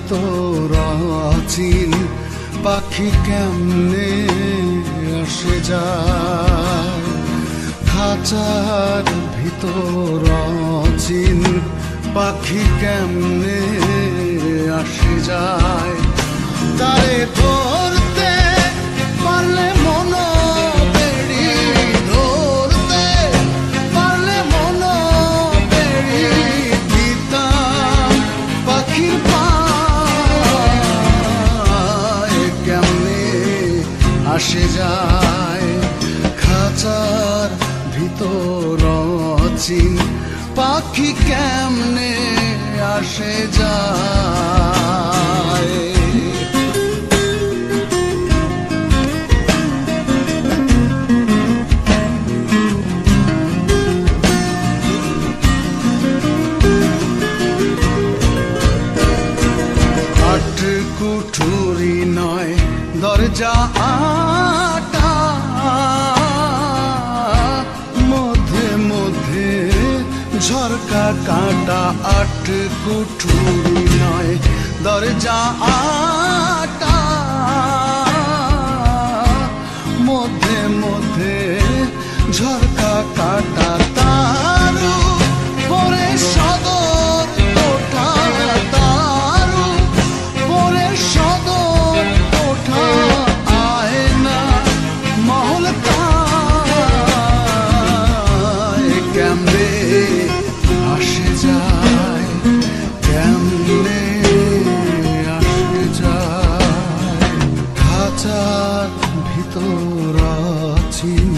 ভিতর অচিন পাখি কেমনে আসে যায়, খাঁচার ভিতর অচিন পাখি কেমনে আসে যায়। তারে ধরতে পারলে মন বেড়ি, ধরতে পারলে মন বেড়ি দিতাম পাখির পায় কেমনে আসে যায়, খাঁচার ভিতর অচিন পাখি কেমনে আসে যায়। আট কুঠুরি নয় দরজা আটা, মধ্যে মধ্যে ঝরকা কাটা। আট কুঠুরি নয় দরজা আটা, মধ্যে মধ্যে ঝরকা কাটা। তারু পরে সদর কোঠা, তারু পরে সদর কোঠা। আয়না মহল কেমনে আসে যায়, কেমনে আসে যায়, খাঁচার ভিতর অচিন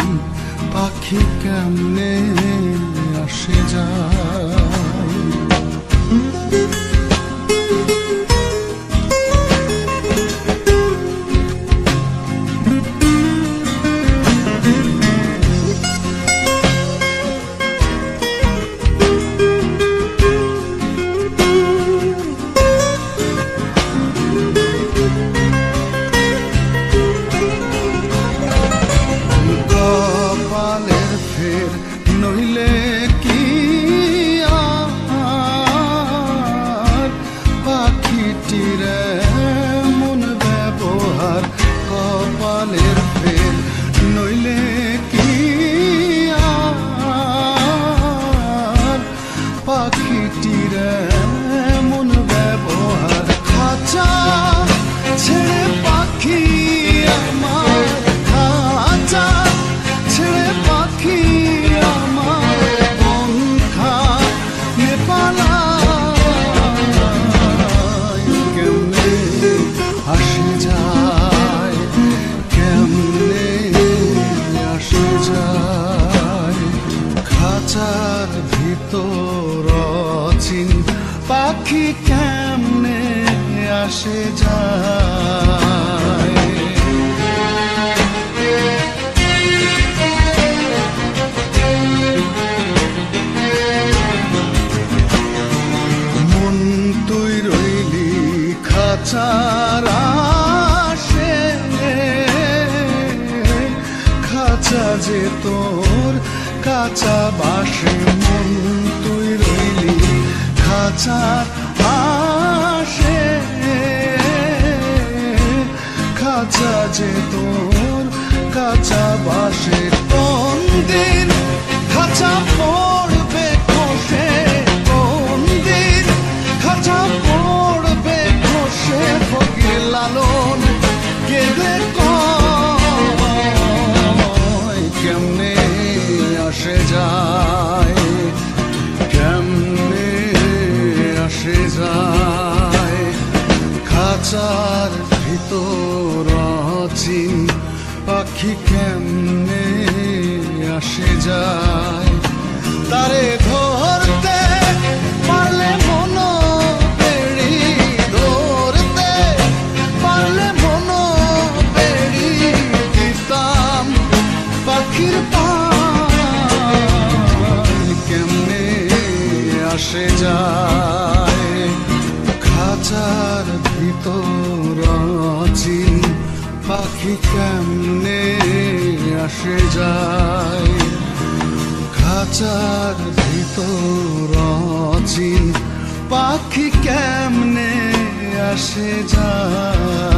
পাখি কেমনে আসে যায়। কপালের ফের নইলে কি আর পাখিটির মন ব্যবহার, কপালের ফের নইলে কি আর পাখিটির মন ব্যবহার। খাঁচা ছেড়ে পাখি আমার, খাঁচা ছেড়ে পাখি আমার পঙ্খা নেপালায় কেমনে আসে যায়, কেমনে আসে যায়, খাঁচার ভিতর অচিন পাখি কেমনে আসে যায়। মন তুই রইলি খাঁচার আশে, খাঁচা যে তোর কাঁচা বাসে। মন তুই রইলি খাঁচার আশে, খাঁচা যে তোর কাঁচা বাসে। কোন দিন খাঁচা পড়বে খসে, কোন দিন খাঁচা পড়বে খসে। ফকির লালন কেঁদে কয় কেমনে আসে যায়, কেমনে আসে যায়, খাঁচার ভিতর অচিন পাখি কেমনে আসে যায়। তারে ধরতে পারলে মন বেড়ি, ধরতে পারলে মন বেড়ি দিতাম পাখির পায় কেমনে আসে যায়, খাঁচার ভিতর অচিন পাখি কেমনে আসে যায়, খাঁচার ভিতর অচিন পাখি কেমনে আসে যায়।